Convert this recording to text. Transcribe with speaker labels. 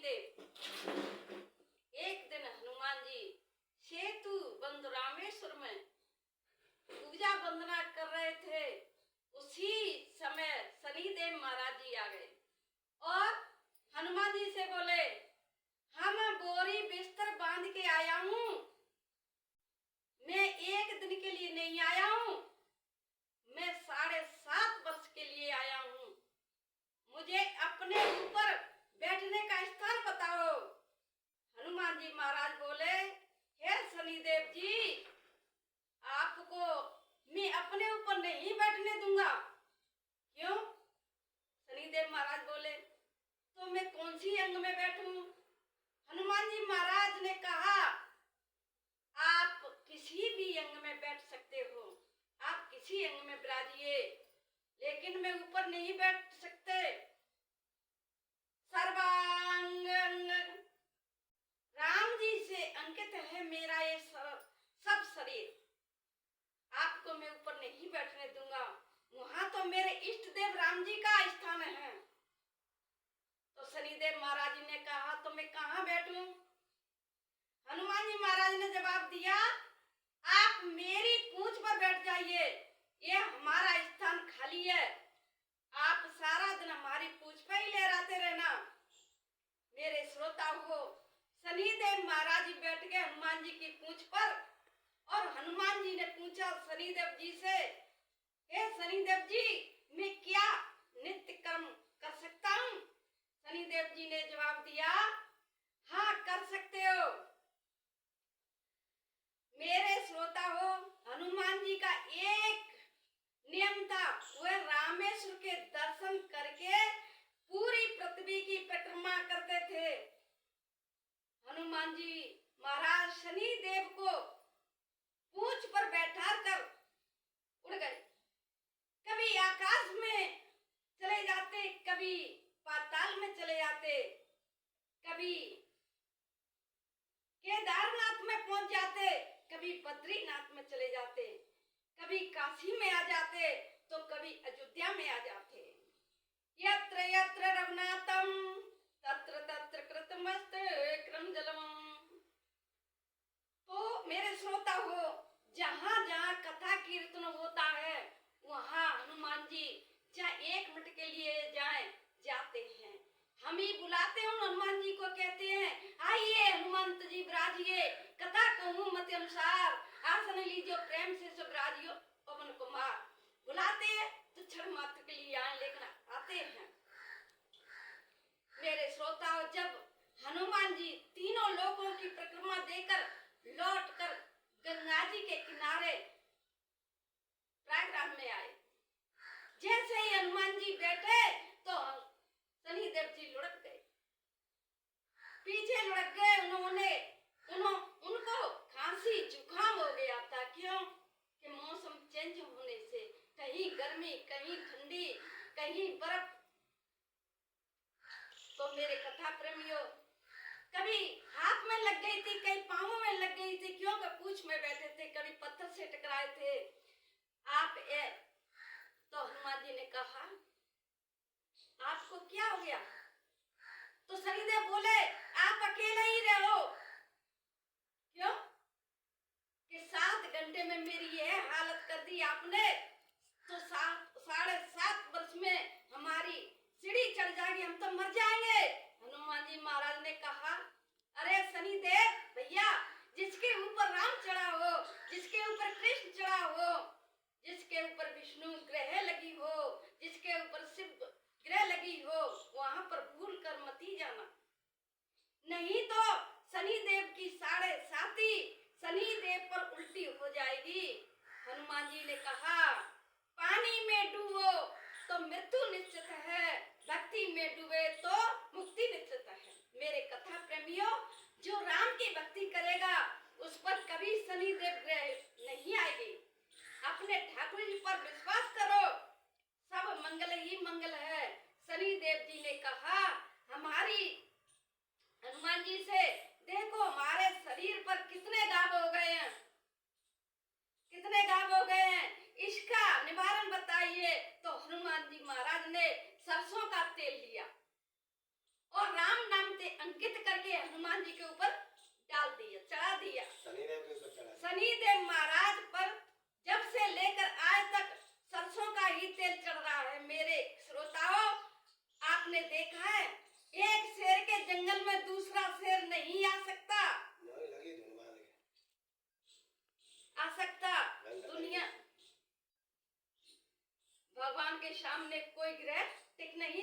Speaker 1: शनिदेव। एक दिन हनुमान जी सेतु बंद रामेश्वर में पूजा वंदना कर रहे थे। उसी समय शनिदेव महाराज जी आ गए और हनुमान जी से बोले, हम बोरी बिस्तर बांध के आया हूँ, मैं एक दिन के लिए नहीं आया हूँ, मैं 7.5 वर्ष के लिए आया हूँ। मुझे अपने ऊपर बैठने का स्थान बताओ। हनुमान जी महाराज बोले, हे शनिदेव जी, आपको मैं अपने ऊपर नहीं बैठने दूंगा। क्यों? शनिदेव महाराज बोले, तो मैं कौन सी अंग में बैठूं? हनुमान जी महाराज ने कहा, आप किसी भी अंग में बैठ सकते हो, आप किसी अंग में विराजिए, लेकिन मैं ऊपर नहीं बैठ सकते। सर्वांग राम जी से अंकित है मेरा ये सब शरीर, आपको मैं ऊपर नहीं बैठने दूंगा। वहां तो मेरे इष्ट देव राम जी का स्थान है। तो शनिदेव महाराज जी ने कहा, तो मैं कहाँ बैठूं? हनुमान जी महाराज ने जवाब दिया, आप मेरी पूंछ पर बैठ जाइए, ये हमारा स्थान खाली है, आप सारा दिन हमारी पूंछ पर ही लहराते रहना। मेरे श्रोता हो, शनिदेव महाराज जी बैठ गए हनुमान जी की पूंछ पर और हनुमान जी ने पूछा शनिदेव जी से, हे शनिदेव जी, मैं क्या नित्य कर्म कर सकता हूँ? शनिदेव जी ने जवाब दिया, हाँ कर सकते हो। मेरे श्रोता हो, हनुमान जी का एक नियम था, वह रामेश्वर के दर्शन करके पूरी पृथ्वी की परिक्रमा करते थे। हनुमान जी महाराज शनिदेव को पूंछ पर बैठा कर उड़ गए। कभी आकाश में चले जाते, कभी पाताल में चले जाते, कभी केदारनाथ में पहुंच जाते, कभी बद्रीनाथ में चले जाते, कभी काशी में आ जाते, तो कभी अयोध्या में आ जाते। यत्र यत्र रघुनाथम तत्र तत्र कृतमस्तक्रम जलम। तो मेरे श्रोता हो, जहाँ जहाँ कथा कीर्तन होता है, वहाँ हनुमान जी चाहे 1 मिनट के लिए जाते हैं। हम ही बुलाते हैं हनुमान जी को, कहते हैं, आइए हनुमंत जी विराजिए, कथा कहूँ मत अनुसार, आसन लीजिए प्रेम से सब राजियो पवन कुमार। बुलाते हैं तो क्षण मात्र के लिए आए, लेकिन आते हैं। मेरे श्रोताओं, जब हनुमान जी तीनों लोगों की परिक्रमा देकर लौटकर गंगा जी के किनारे प्रयागराज में आए, जैसे ही हनुमान जी बैठे तो शनिदेव जी लुढ़क गए, पीछे लुढ़क गए। उनको खांसी जुकाम हो गया था। क्यों? कि मौसम चेंज होने से कहीं गर्मी, कहीं ठंडी, कहीं बर्फ। तो मेरे कथा प्रेमियों, कभी हाथ में लग गई थी, कहीं पांव में लग गई थी, क्योंकि पूंछ में बैठे थे, कभी पत्थर से टकराए थे आप। तो हनुमान जी ने कहा, आपको क्या हो गया? तो शनिदेव बोले, आप अकेले ही रहो। क्यों? कि 7 घंटे में मेरी यह हालत कर दी आपने, तो 7.5 वर्ष में हमारी सीढ़ी चढ़ जाएगी, हम तो मर जाएंगे। हनुमान जी महाराज ने कहा, अरे शनिदेव भैया, जिसके ऊपर राम चढ़ा हो, जिसके ऊपर कृष्ण चढ़ा हो, जिसके ऊपर विष्णु ग्रह लगी हो, जिसके ऊपर शिव ग्रह लगी हो, वहां पर भूल कर मत ही जाना, नहीं तो शनिदेव की 7.5 शनिदेव पर उल्टी हो जाएगी। हनुमान जी ने कहा, पानी में डूबो तो मृत्यु निश्चित है, भक्ति में डूबे तो मुक्ति निश्चित है। मेरे कथा प्रेमियों, जो राम की भक्ति करेगा उस पर कभी शनिदेव ग्रह नहीं आएगी। अपने ठाकुर जी पर विश्वास करो, सब मंगल ही मंगल है। शनिदेव जी ने कहा हमारी हनुमान जी से, देखो हमारे शरीर पर कितने दाग हो गए हैं, कितने दाग हो गए हैं, इसका के सामने कोई ग्रह टिक नहीं